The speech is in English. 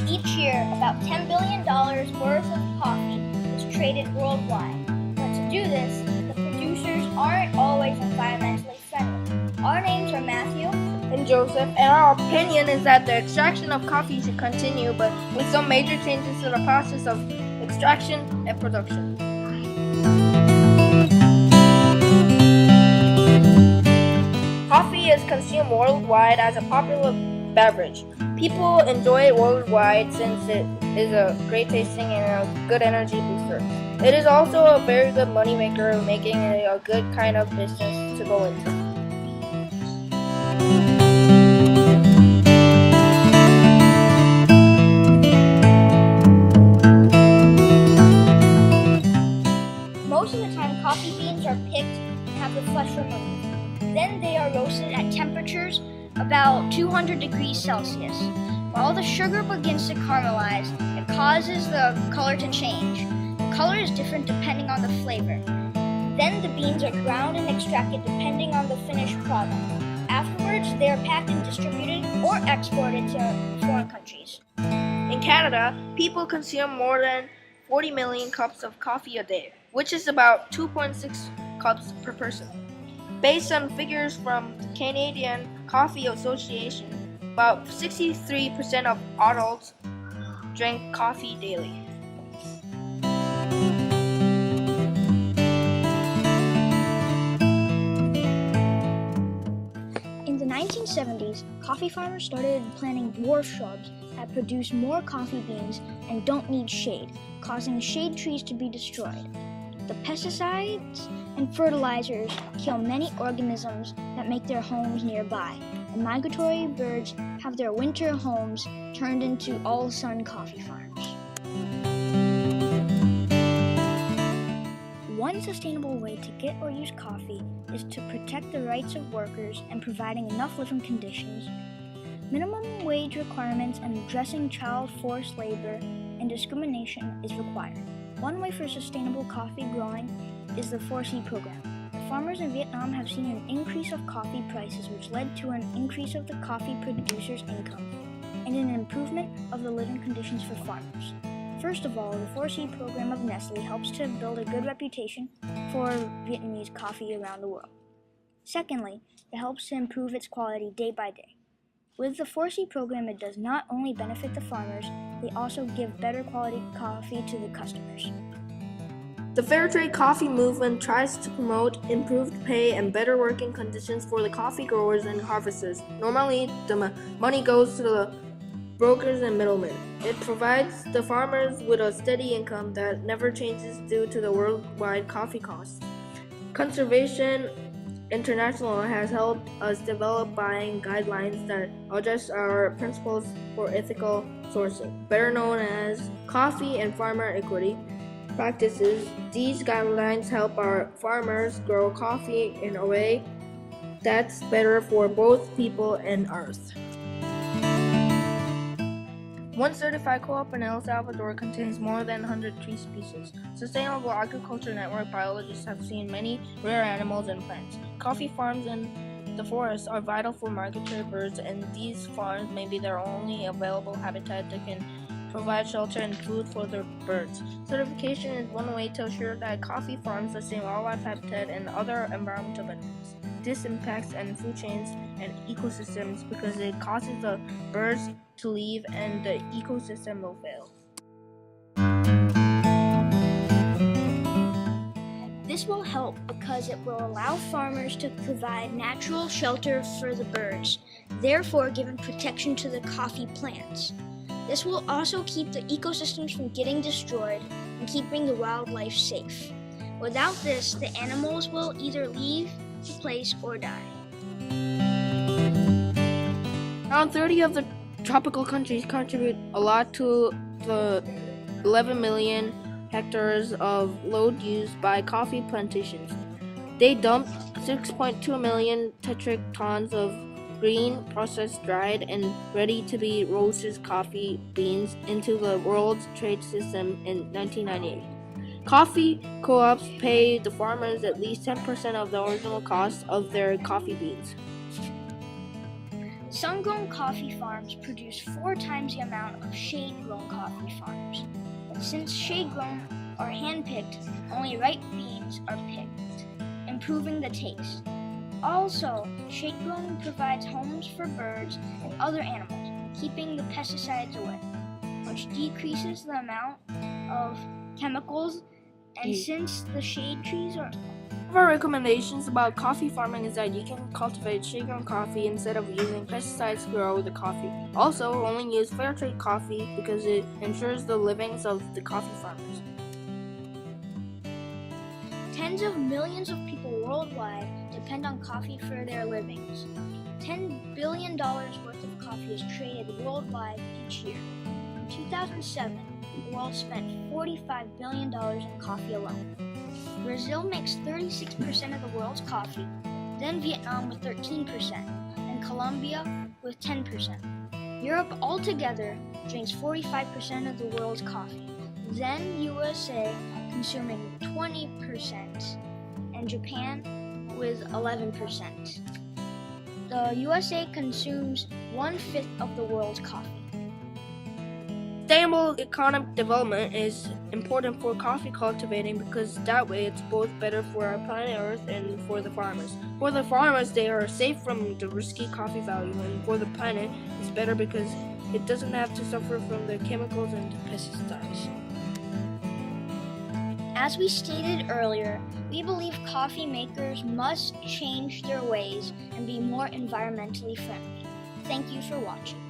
Each year, about $10 billion worth of coffee is traded worldwide. But to do this, the producers aren't always environmentally friendly. Our names are Matthew and Joseph, and our opinion is that the extraction of coffee should continue, but with some major changes to the process of extraction and production. Coffee is consumed worldwide as a popular beverage. People enjoy it worldwide since it is a great tasting and a good energy booster. It is also a very good money maker, making it a good kind of business to go into. Most of the time, coffee beans are picked and have the flesh removed. Then they are roasted at temperatures about 200 degrees Celsius. While the sugar begins to caramelize, it causes the color to change. The color is different depending on the flavor. Then the beans are ground and extracted depending on the finished product. Afterwards, they are packed and distributed or exported to foreign countries. In Canada, people consume more than 40 million cups of coffee a day, which is about 2.6 cups per person. Based on figures from the Canadian Coffee Association, about 63% of adults drink coffee daily. In the 1970s, coffee farmers started planting dwarf shrubs that produce more coffee beans and don't need shade, causing shade trees to be destroyed. The pesticides and fertilizers kill many organisms that make their homes nearby, and migratory birds have their winter homes turned into all-sun coffee farms. One sustainable way to get or use coffee is to protect the rights of workers and providing enough living conditions. Minimum wage requirements and addressing child forced labor and discrimination is required. One way for sustainable coffee growing is the 4C program. The farmers in Vietnam have seen an increase of coffee prices, which led to an increase of the coffee producers' income and an improvement of the living conditions for farmers. First of all, the 4C program of Nestle helps to build a good reputation for Vietnamese coffee around the world. Secondly, it helps to improve its quality day by day. With the 4C program, it does not only benefit the farmers, they also give better quality coffee to the customers. The Fairtrade Coffee movement tries to promote improved pay and better working conditions for the coffee growers and harvesters. Normally, the money goes to the brokers and middlemen. It provides the farmers with a steady income that never changes due to the worldwide coffee costs. Conservation International has helped us develop buying guidelines that address our principles for ethical sourcing, better known as coffee and farmer equity practices. These guidelines help our farmers grow coffee in a way that's better for both people and earth. One certified co-op in El Salvador contains more than 100 tree species. Sustainable Agriculture Network biologists have seen many rare animals and plants. Coffee farms in the forest are vital for migratory birds, and these farms may be their only available habitat that can provide shelter and food for the birds. Certification is one way to assure that coffee farms sustain wildlife habitat and other environmental benefits. This impacts and food chains and ecosystems because it causes the birds to leave and the ecosystem will fail. This will help because it will allow farmers to provide natural shelter for the birds, therefore giving protection to the coffee plants. This will also keep the ecosystems from getting destroyed and keeping the wildlife safe. Without this, the animals will either leave the place or die. Around 30 of the tropical countries contribute a lot to the 11 million hectares of load used by coffee plantations. They dump 6.2 million metric tons of green, processed, dried, and ready-to-be roasted coffee beans into the world's trade system in 1998. Coffee co-ops pay the farmers at least 10% of the original cost of their coffee beans. Sun-grown coffee farms produce 4 times the amount of shade-grown coffee farms. But since shade-grown are hand-picked, only ripe beans are picked, improving the taste. Also, shade-grown provides homes for birds and other animals, keeping the pesticides away, which decreases the amount of chemicals. And since the shade trees are... One of our recommendations about coffee farming is that you can cultivate shade-grown coffee instead of using pesticides to grow the coffee. Also, only use fair trade coffee because it ensures the livings of the coffee farmers. Tens of millions of people worldwide depend on coffee for their livings. $10 billion worth of coffee is traded worldwide each year. In 2007, the world spent $45 billion in coffee alone. Brazil makes 36% of the world's coffee, then Vietnam with 13%, and Colombia with 10%. Europe altogether drinks 45% of the world's coffee, then USA consuming 20%, and Japan with 11%. The USA consumes 1/5 of the world's coffee. Sustainable economic development is important for coffee cultivating because that way it's both better for our planet Earth and for the farmers. For the farmers, they are safe from the risky coffee value, and for the planet, it's better because it doesn't have to suffer from the chemicals and pesticides. As we stated earlier, we believe coffee makers must change their ways and be more environmentally friendly. Thank you for watching.